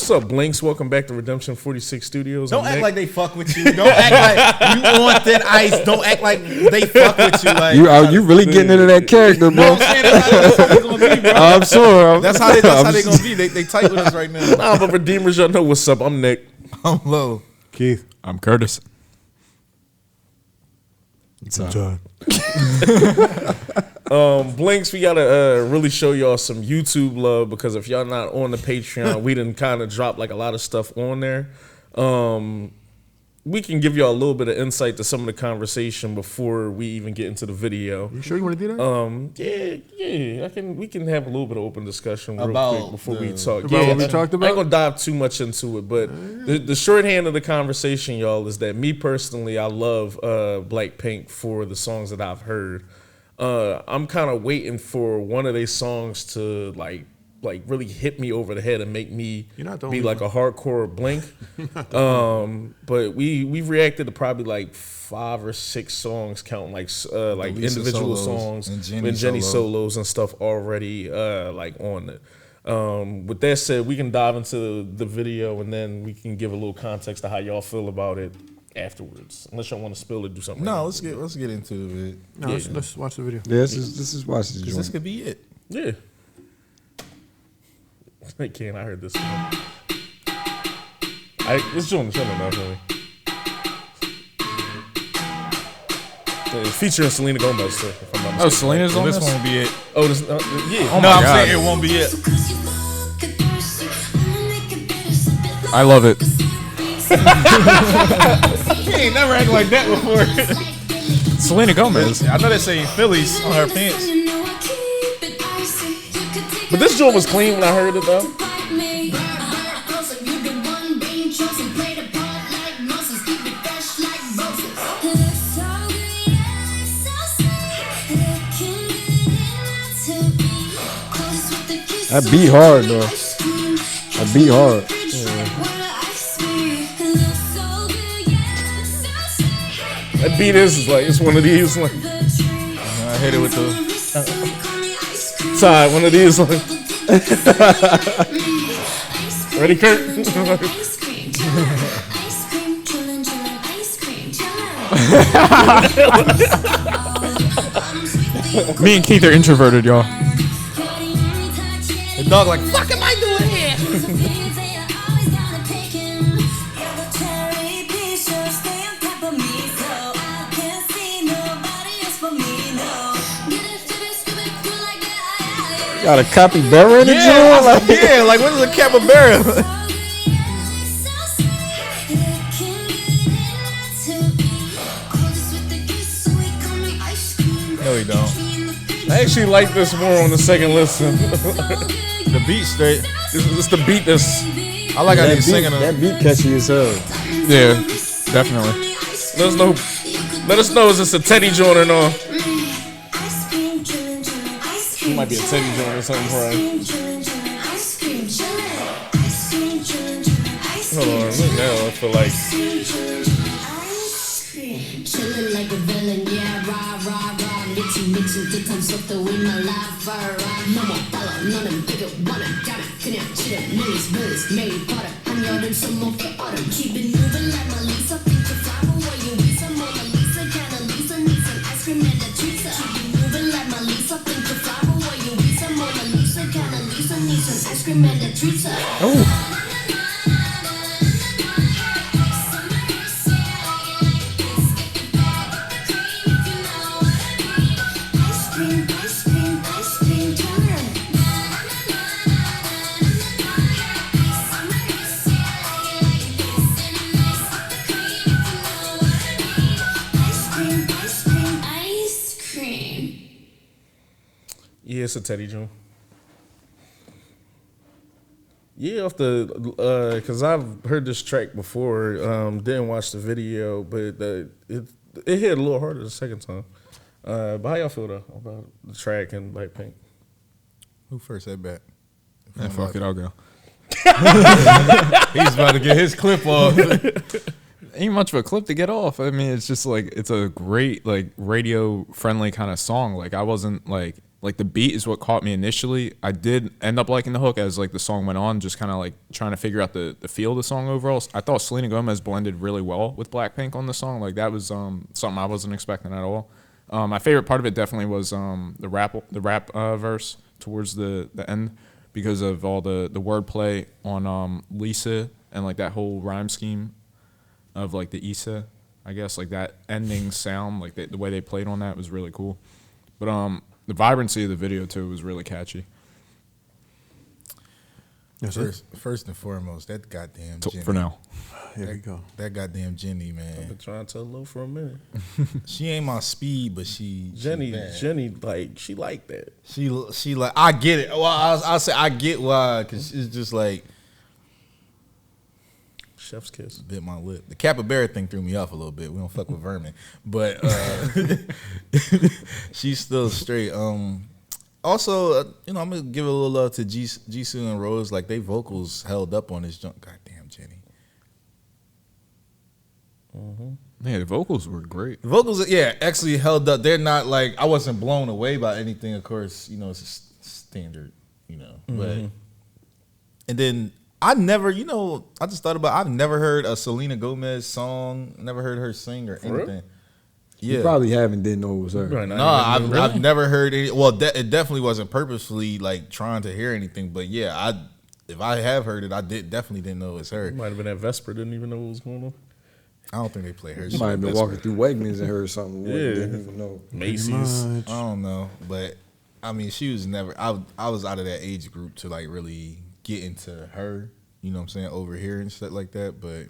What's up, Blinks? Welcome back to Redemption 46 Studios. Don't act like they fuck with you. Don't act like you on thin ice. Don't act like they fuck with you. Like you really getting into that character, bro. No, I'm saying that's how they gonna be, bro. I'm sure. That's how they gonna be. They tight with us right now. Nah, but Redeemers, y'all know what's up. I'm Nick. I'm Low. Keith. I'm Curtis. It's John. Blinks, we gotta really show y'all some YouTube love, because if y'all not on the Patreon, we done kind of dropped like a lot of stuff on there. We can give y'all a little bit of insight to some of the conversation before we even get into the video. You sure you want to do that? Yeah. We can have a little bit of open discussion real About quick before we talk. About what we talked about? I ain't gonna dive too much into it, but the shorthand of the conversation, y'all, is that me personally, I love BLACKPINK for the songs that I've heard. I'm kind of waiting for one of their songs to like really hit me over the head and make me be like a hardcore Blink. But we've reacted to probably like 5 or 6 songs, counting like individual songs and Jenny solos and stuff already like on it. With that said, we can dive into the video and then we can give a little context to how y'all feel about it afterwards. Unless y'all want to spill or do something. No, let's get into it. No, let's watch the video. Yeah, let's just watch this joint. This could be it. Yeah. I can't. I heard this one. It's doing the chilling now, really. It's featuring Selena Gomez, sir, if I'm not mistaken. Oh, Selena's on This this? won't be it. Oh, this, yeah. Oh No, my I'm God. saying it won't be it. I love it. He ain't never acted like that before. Selena Gomez. I know they're saying Phillies on her pants. But this joint was clean when I heard it, though. That beat hard, though. That beat hard. That beat is like, it's one of these, like, I hit it with the. side, one of these, like. Ready, Kurt? Me and Keith are introverted, y'all. The dog like, fuck am I doing here? Got a capybara in the joint? Like, Like what is a capybara? No, he don't. I actually like this more on the second listen. The beat straight. It's the beat that's. I like how that he's beat, singing that them. beat catchy as hell. Yeah, definitely. Let us know is this a Teddy joint or no? It might be a Teddy joint or something, right? Hold on, look now. I feel like. Yeah, it's a Teddy joint. Yeah, off the because I've heard this track before. Didn't watch the video, but it hit a little harder the second time. But how y'all feel though about the track and BLACKPINK? Who first said that? Man, fuck it, I'll go. He's about to get his clip off. Ain't much of a clip to get off. I mean, it's just like it's a great like radio friendly kind of song. Like I wasn't like like the beat is what caught me initially. I did end up liking the hook as like the song went on, just kind of like trying to figure out the feel of the song overall. I thought Selena Gomez blended really well with BLACKPINK on the song. Like that was something I wasn't expecting at all. My favorite part of it definitely was the rap verse towards the end, because of all the wordplay on Lisa and like that whole rhyme scheme of like the Issa, I guess, like that ending sound, like the way they played on that was really cool. But the vibrancy of the video too was really catchy. First and foremost, that goddamn Jenny. For now. Here we go. That goddamn Jenny, I've man. been trying to tell low for a minute. She ain't my speed, but Jenny, like she like that. she like, I get it. Well, I'll say I get why, because it's just like Chef's kiss. bit my lip. The capybara thing threw me off a little bit. We don't fuck with vermin, but she's still straight. Also, I'm gonna give a little love to Jisoo and Rose. Like they vocals held up on this junk. Goddamn, Jenny. Yeah, the vocals were great. The vocals, yeah, actually held up. They're not like, I wasn't blown away by anything. Of course, it's a standard, But and then I never, I just thought about. I've never heard a Selena Gomez song. Never heard her sing or anything. Real? Yeah. You probably haven't didn't know it was her. Right, No, I've never heard any. Well, it definitely wasn't purposefully like trying to hear anything. But yeah, if I have heard it, I definitely didn't know it was her. Might have been at Vesper, didn't even know what was going on. I don't think they play her. You might have been walking through Wegmans and heard something. Yeah. Didn't even know. Macy's. I don't know, but I mean, she was never. I was out of that age group to like really get into her. You know what I'm saying? Over here and shit like that, but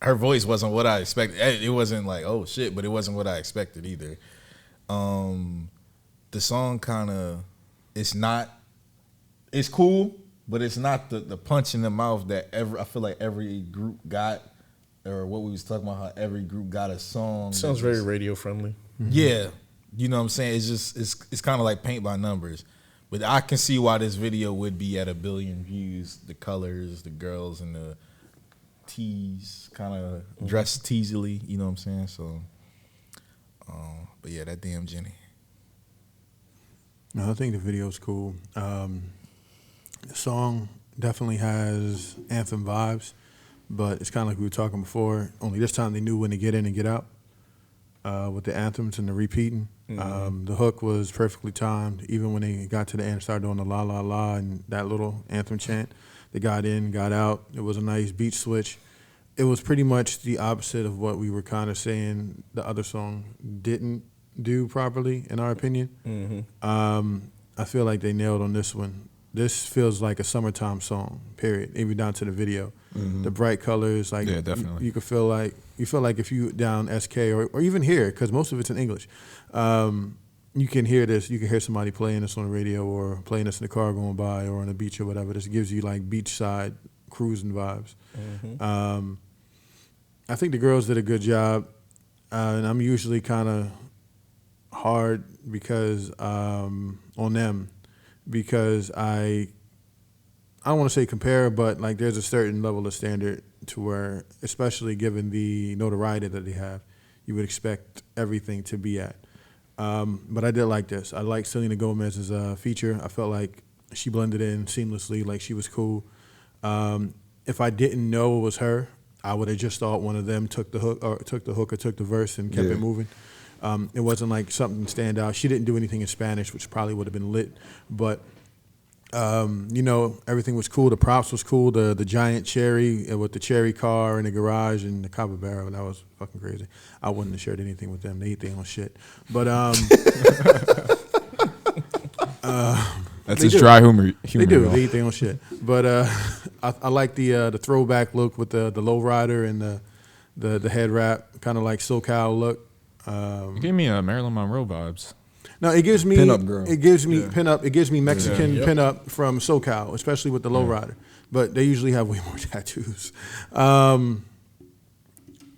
her voice wasn't what I expected. It wasn't like, oh shit, but it wasn't what I expected either. The song kind of, it's cool, but it's not the punch in the mouth that I feel like every group got, or what we was talking about, how every group got a song. Sounds very radio friendly. Yeah, you know what I'm saying? It's just, it's kind of like paint by numbers. But I can see why this video would be at 1 billion views. The colors, the girls, and the tees, kind of dressed teasily. You know what I'm saying? So, but yeah, that damn Jenny. No, I think the video's cool. The song definitely has anthem vibes, but it's kind of like we were talking before. Only this time they knew when to get in and get out with the anthems and the repeating. The hook was perfectly timed. Even when they got to the end and started doing the la la la and that little anthem chant, they got in, got out. It was a nice beat switch. It was pretty much the opposite of what we were kind of saying the other song didn't do properly, in our opinion. I feel like they nailed on this one. This feels like a summertime song, period, even down to the video. The bright colors, like, Yeah, definitely. you feel like if you down SK or even here, because most of it's in English, you can hear this. You can hear somebody playing this on the radio or playing this in the car going by or on the beach or whatever. This gives you like beachside cruising vibes. I think the girls did a good job, and I'm usually kind of hard because on them, because I don't want to say compare, but like there's a certain level of standard to where, especially given the notoriety that they have, you would expect everything to be at. But I did like this. I like Selena Gomez's feature. I felt like she blended in seamlessly, like she was cool. If I didn't know it was her, I would have just thought one of them took the hook or took the verse and kept it moving. It wasn't like something stand out. She didn't do anything in Spanish, which probably would have been lit. But everything was cool. The props was cool. The giant cherry with the cherry car in the garage and the capybara, that was fucking crazy. I wouldn't have shared anything with them. They eat their own shit. But That's his dry humor. they do. y'all. They eat their own shit. But I like the throwback look with the lowrider and the head wrap, kind of like SoCal look. You gave me Marilyn Monroe vibes. No, it gives me Pin-up girl. It gives me pinup. It gives me Mexican pinup from SoCal, especially with the lowrider. But they usually have way more tattoos.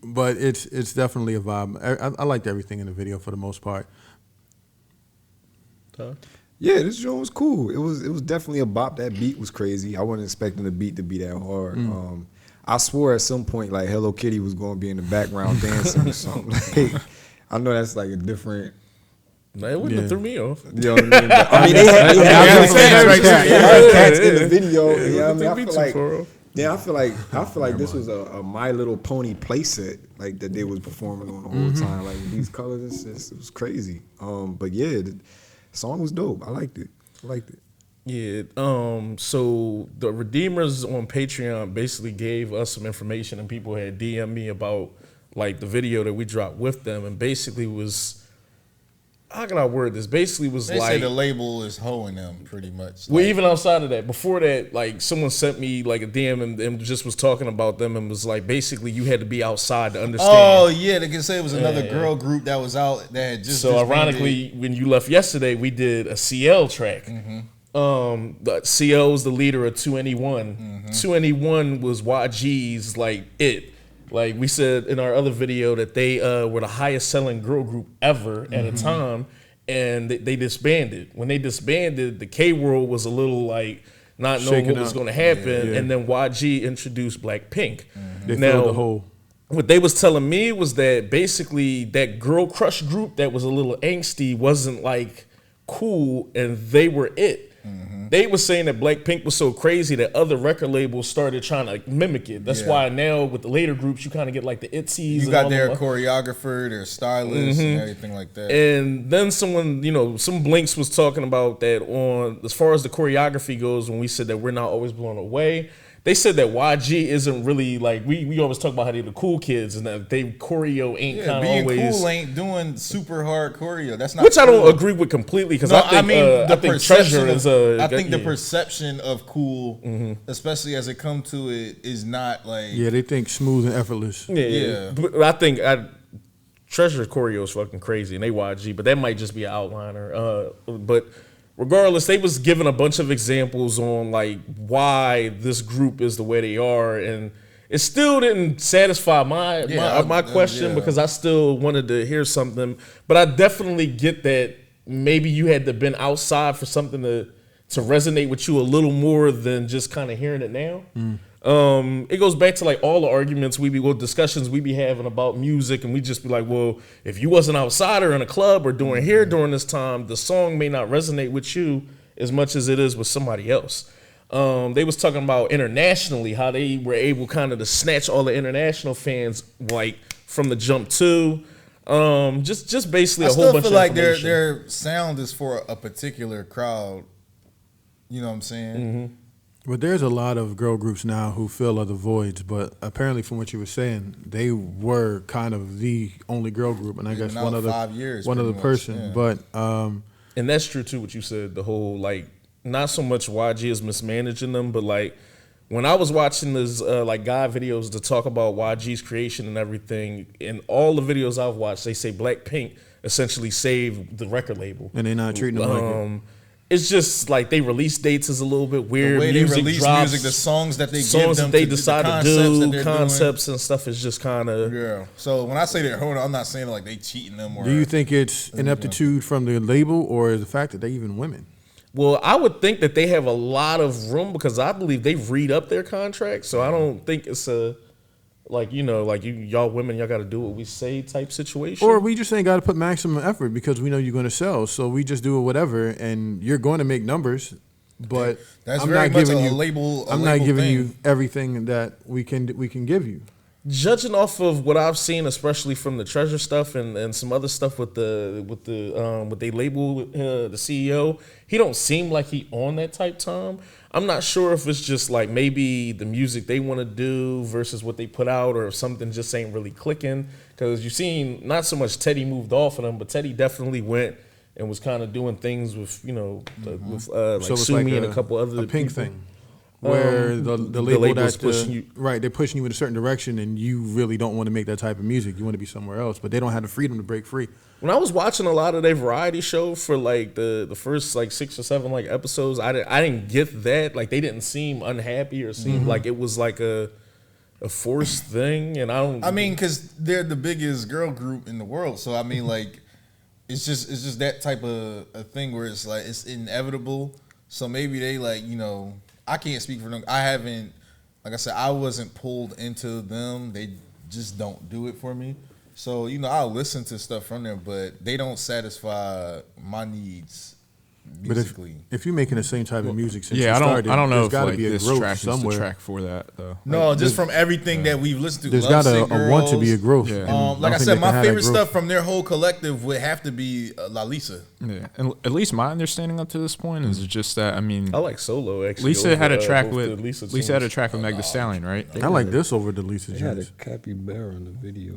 But it's definitely a vibe. I liked everything in the video for the most part. Yeah, this joint was cool. It was definitely a bop. That beat was crazy. I wasn't expecting the beat to be that hard. I swore at some point like Hello Kitty was going to be in the background dancing or something. Like, I know that's like a different No, it wouldn't have threw me off. You know what I mean? But, I mean, they had cats in the video. You know what I mean? I feel like this was a My Little Pony playset, like that they was performing on the whole time. Like these colors, it was crazy. But yeah, the song was dope. I liked it. Yeah. So the Redeemers on Patreon basically gave us some information, and people had DM'd me about like the video that we dropped with them, and basically was. How can I word this? Basically was they like... say the label is hoeing them pretty much. Well, even outside of that, before that, like someone sent me like a DM and just was talking about them and was like, basically you had to be outside to understand. Oh, yeah. They can say it was another girl group that was out that had just... So ironically, when you left yesterday, we did a CL track. The CL was the leader of 2NE1. 2NE1 was YG's like it. Like we said in our other video that they were the highest selling girl group ever at a time, and they disbanded. When they disbanded, the K World was a little like not knowing what was going to happen, and then YG introduced BLACKPINK. They filled the hole. What they was telling me was that basically that girl crush group that was a little angsty wasn't like cool, and they were it. They were saying that BLACKPINK was so crazy that other record labels started trying to mimic it. That's why now with the later groups, you kind of get like the ITZYs. You got their choreographer, their stylist, and everything like that. And then someone, some Blinks was talking about that on, as far as the choreography goes, when we said that we're not always blown away. They said that YG isn't really like we always talk about how they're the cool kids and that they choreo ain't kind of always. Being cool ain't doing super hard choreo. That's not. Which cool. I don't agree with completely because I think Treasure is a. I think the perception of cool, especially as it come to it, is not like. Yeah, they think smooth and effortless. Yeah. But I think Treasure's choreo is fucking crazy and they YG, but that might just be an outliner. But. Regardless, they was giving a bunch of examples on like why this group is the way they are, and it still didn't satisfy my question because I still wanted to hear something. But I definitely get that maybe you had to been outside for something to resonate with you a little more than just kind of hearing it now. It goes back to like all the arguments discussions we be having about music, and we just be like, well, if you wasn't outside or in a club or doing here during this time, the song may not resonate with you as much as it is with somebody else. They was talking about internationally how they were able kind of to snatch all the international fans like from the jump too. Just basically a whole bunch of information. I still feel like their sound is for a particular crowd. You know what I'm saying? But there's a lot of girl groups now who fill other voids, but apparently from what you were saying, they were kind of the only girl group, and I guess one other person. Yeah. But and that's true too, what you said, the whole like not so much YG is mismanaging them, but like when I was watching this like guy videos to talk about YG's creation and everything, in all the videos I've watched, they say BLACKPINK essentially saved the record label. And they're not treating them like it. It's just like they release dates is a little bit weird. The way they release music, the songs that they give them, they decide to do, concepts and stuff is just kind of So when I say that, I'm not saying like they cheating them. Or do you think it's ineptitude from the label, or is the fact that they even women? Well, I would think that they have a lot of room because I believe they read up their contracts. So I don't think it's a y'all women, y'all got to do what we say type situation. Or we just ain't got to put maximum effort because we know you're going to sell. So we just do it whatever, and you're going to make numbers. But that's very much a label. I'm not giving you everything that we can give you. Judging off of what I've seen, especially from the Treasure stuff and some other stuff with what they label the CEO, he don't seem like he on that type time. I'm not sure if it's just like maybe the music they want to do versus what they put out, or if something just ain't really clicking. Because you've seen not so much Teddy moved off of them, but Teddy definitely went and was kind of doing things with with like Sumi and a couple other Pink people. Thing. Where the label that's pushing you, right, they're pushing you in a certain direction, and you really don't want to make that type of music. You want to be somewhere else, but they don't have the freedom to break free. When I was watching a lot of their variety show for like the first like 6 or 7 like episodes, I didn't get that. Like they didn't seem unhappy or seem like it was like a forced thing. And I mean, because they're the biggest girl group in the world, so I mean, like it's just that type of a thing where it's like it's inevitable. So maybe they like I can't speak for them. I haven't, like I said, I wasn't pulled into them. They just don't do it for me. So I'll listen to stuff from there, but they don't satisfy my needs musically. But if you're making the same type of music since you I started, don't know there's if got to like be a this growth track somewhere. is the track for that though. No, like, just from everything that we've listened to. There's got to want to be a growth. Yeah. Like I said, my favorite stuff from their whole collective would have to be La Lisa. Yeah, and at least my understanding up to this point is just that. I mean, I like Solo actually. Lisa had a track both with the Lisa had a track with Meg Thee Stallion, right? I like this over the Lisa They had a Jones. capybara in the video.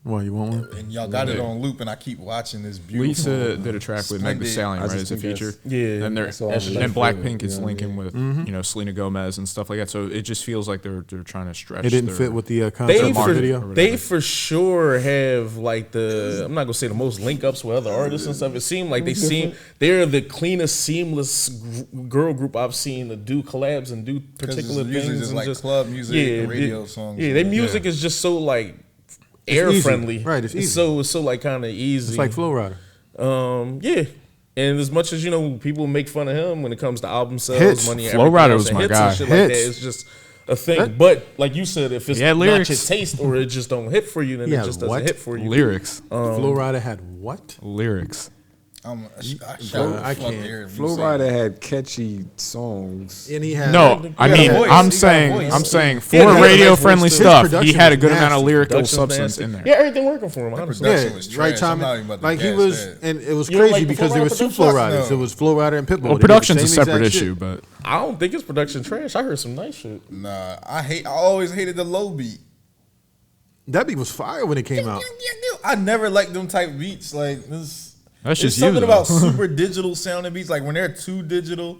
Why, you want one? And y'all got it on loop, and I keep watching this beautiful. Lisa did a track with Meg Thee Stallion, right, as a feature. Yeah. And that's all I'm and left BLACKPINK with, is linking with Selena Gomez and stuff like that. So it just feels like they're trying to stretch. It didn't their, fit with the They concept for, video. they for sure have like I'm not gonna say the most link ups with other artists and stuff. It seemed like they're the cleanest, seamless girl group I've seen to do collabs and do particular things. Usually just and like club music, and radio songs. Yeah, their music is just so like air easy. friendly. Right, it's easy. It's so like kind of easy. It's like Flow Rider. Yeah. And as much as people make fun of him when it comes to album sales, Hits. money, Flow everything Rider else, was and my hits guy. and shit like that, Hits. it's just a thing. But like you said, if it's Yeah, not lyrics. your taste or it just don't hit for you, then Yeah, it just doesn't what? hit for you. lyrics. Flow Rider had what? Lyrics. I can't. Flow Rider had catchy songs. And he had No, I mean, voice. I'm He got a saying, voice. I'm saying for Yeah, he had a nice radio friendly voice. His stuff, he production had a was good amount of nasty. lyrical Production's substance nasty. in there. Yeah, everything working for him. Honestly. Production Yeah, was right trash. time. I'm not even about to Like he gas was, that. and it was You don't crazy like the because Flow there Rider was two production? Flow Riders. No. It was Flow Rider and Pitbull. They Well, did the production's a same separate exact issue, shit. but I don't think it's production trash. I heard some nice shit. Nah, I always hated the low beat. That beat was fire when it came out. I never liked them type beats. Like this, that's there's just you. something though. about super digital sounding beats. Like when they're too digital,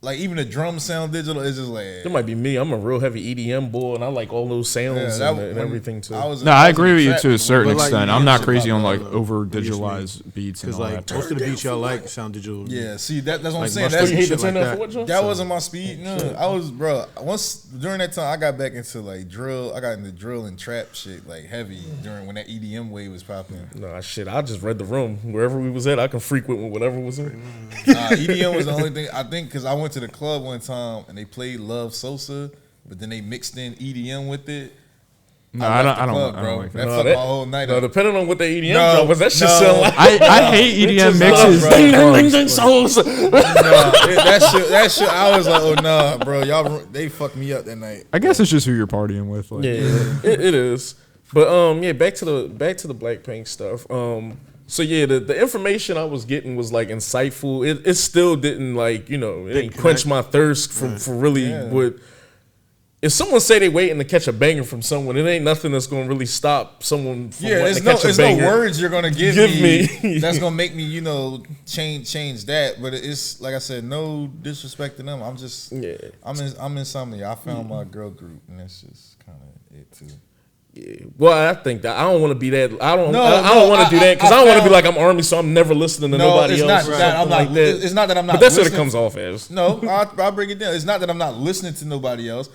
like even the drums sound digital. It's just like It might be me. I'm a real heavy EDM boy, and I like all those sounds and when everything too. No, I agree with you to a certain But, like, extent. yeah, I'm not shit crazy on like like that. over digitalized beats and Because all like that. most of the beats y'all like sound digital. Yeah, see that's what I'm Like saying. Mustard That's you hate to shit turn like that that. for what, Joe? that wasn't my speed. No, I was once during that time I got back into like drill. I got into drill and trap shit like heavy during when that EDM wave was popping. Nah, shit. I just read the room wherever we was at. I can frequent with whatever was in. EDM was the only thing I think because I went to the club one time and they played Love Sosa, but then they mixed in EDM with it. No, I I don't club, like bro. that. That No, fucked that- my whole night No, up. depending on what the EDM No, drum was, that shit no. sound like. I hate EDM mixes. bro. Ding, ding, ding, ding, souls. That shit. I was like, oh nah, bro, y'all they fucked me up that night. I guess it's just who you're partying with. Like, Yeah, it is. But yeah, back to the BLACKPINK stuff. So yeah, the information I was getting was like insightful. It still didn't like it didn't quench my thirst for really what. If someone say they waiting to catch a banger from someone, it ain't nothing that's gonna really stop someone from wanting to catch a it's banger. no words you're gonna give me. that's gonna make me change that. But it's like I said, no disrespect to them. I'm just I'm insomnia. I found my girl group, and that's just kind of it too. Yeah. Well, I think that I don't want to be that. I don't want to do I- that because I I don't want to found- be like I'm Army, so I'm never listening to nobody it's else. not or that I'm something not. like that. It's not that I'm not. But that's what it listening- comes off as. No, I'll break it down. It's not that I'm not listening to nobody else.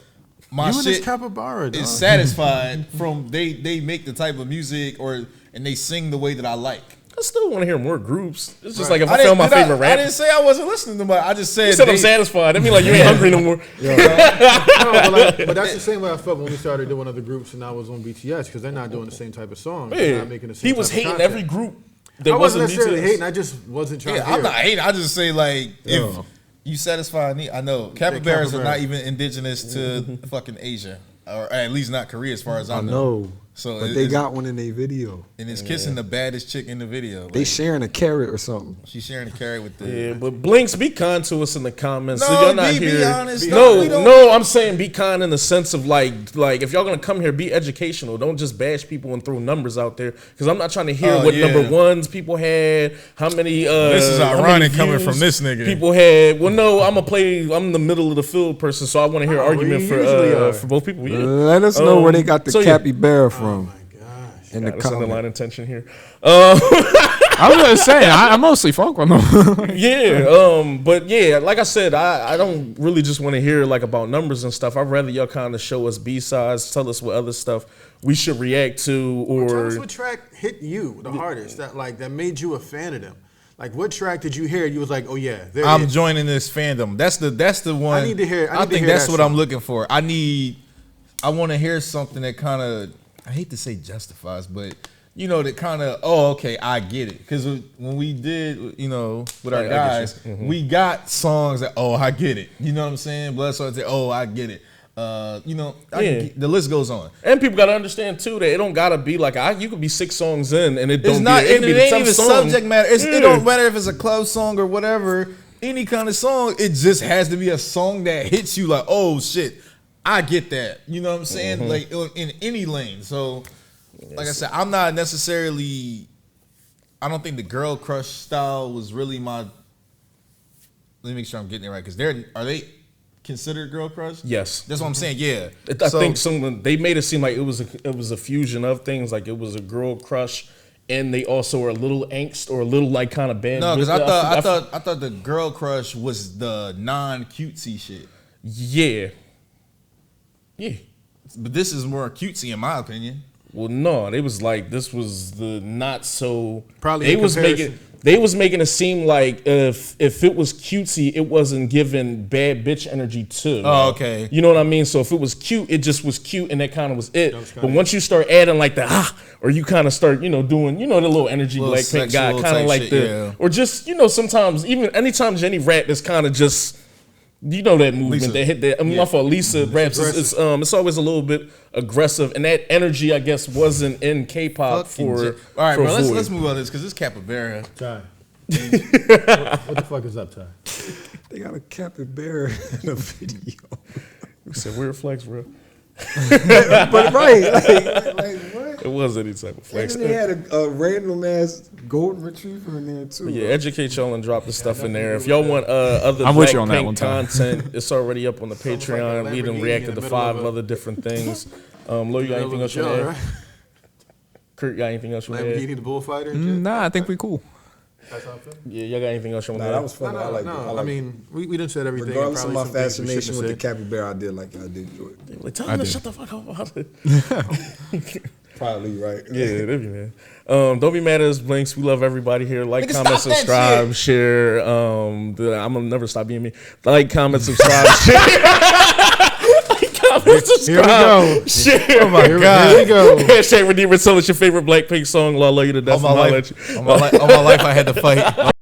My You and this shit capybara, dog. is satisfied from they make the type of music and they sing the way that I like. I still want to hear more groups. It's just like if I didn't- found my did favorite I rapper. didn't say I wasn't listening to nobody. I just said You said I'm satisfied. I mean, like you ain't hungry no more. But that's the same way I felt when we started doing other groups and I was on BTS because they're not doing the same type of songs. They're Yeah. not making the same He was type of hating content. every group that I wasn't necessarily BTS. hating. I just wasn't trying to Yeah, hear I'm not it. hating. I just say like if you satisfy a need. I know capybaras are capybara. not even indigenous to fucking Asia, or at least not Korea, as far as I I know. know. So But they got one in their video. and it's kissing the baddest chick in the video. They Like, sharing a carrot or something. she's sharing a carrot with the. Yeah, but Blinks, be kind to us in the comments. No, so y'all not be here. honest. No, We don't- no, I'm saying be kind in the sense of like if y'all gonna come here, be educational. Don't just bash people and throw numbers out there. Because I'm not trying to hear Oh, what yeah. number ones people had, how many. This is how many ironic coming views from this nigga. People had. Well, no, I'm the middle of the field person, so I want to hear argument you usually are. for both people. Yeah. Let us know where they got the so yeah. capybara from. In the That's underlying comment. intention here. I was gonna say I mostly fuck with them. Yeah, but yeah, like I said, I don't really just want to hear like about numbers and stuff. I'd rather y'all kind of show us B-sides, tell us what other stuff we should react to, Tell or us what track hit you the hardest that made you a fan of them. Like what track did you hear? You was like, oh yeah, there I'm it is. joining this fandom. That's the one. I need to hear- I I need to think hear that's that what song. I'm looking for. I want to hear something that kind of. I hate to say justifies, but that kind of, okay, I get it. Because when we did, with our guys, we got songs that, I get it. You know what I'm saying? Blood, Sweat, and Tears, I get it. The list goes on. And people got to understand, too, that it don't got to be like, you could be 6 songs in and it don't it's not, be, it ain't even subject matter. It don't matter if it's a club song or whatever. Any kind of song, it just has to be a song that hits you like, oh, shit, I get that. You know what I'm saying? Like, in any lane. So... Like I said, I'm not necessarily. I don't think the girl crush style was really my. Let me make sure I'm getting it right, because are they considered girl crush? Yes, that's what I'm saying. Yeah, I think they made it seem like it was a fusion of things. Like it was a girl crush, and they also were a little angst or a little like kind of band. No, because I thought the girl crush was the non-cutesy shit. Yeah. But this is more cutesy in my opinion. Well, no, this was the not so. Probably they was making it seem like if it was cutesy, it wasn't giving bad bitch energy too. Oh, okay. You know what I mean? So if it was cute, it just was cute, and that kind of was it. But once you start adding like the or you kind of start doing the little energy BLACKPINK guy, kind of like shit, or just sometimes even anytime Jenny rap is kind of just. That movement Lisa. That hit that. My fault. Lisa raps. It's always a little bit aggressive, and that energy, I guess, wasn't in K-pop for. All right, bro. Let's move on this because this capybara. Ty. What the fuck is up, Ty? They got a capybara in a video. You said weird flex, bro. But right, like what? It was any type of flex. And they had a random ass golden retriever in there too. Yeah, educate y'all and drop the stuff in there. If y'all want other BLACKPINK content, it's already up on the Patreon. We done reacted to 5 other different things. Lo, you got anything else you want to add? Kurt, got anything else you want to add? Lamborghini, the bullfighter? Nah, I think we cool. Yeah, y'all got anything else you want to add? That was fun. I like it. I mean, we done said everything. Regardless of my fascination with the capybara, I did enjoy it. Like, tell them to shut the fuck up about it. Probably right. Yeah, that'd be mad. Don't be mad at us, Blinks. We love everybody here. Like, comment, subscribe, share. I'm gonna never stop being me. Like, comment, subscribe, share. Here we go. Share. Oh my God. Here we go. Hashtag Redeemer. Tell us your favorite BLACKPINK song. Lord, I love you to death. All my life, I had to fight.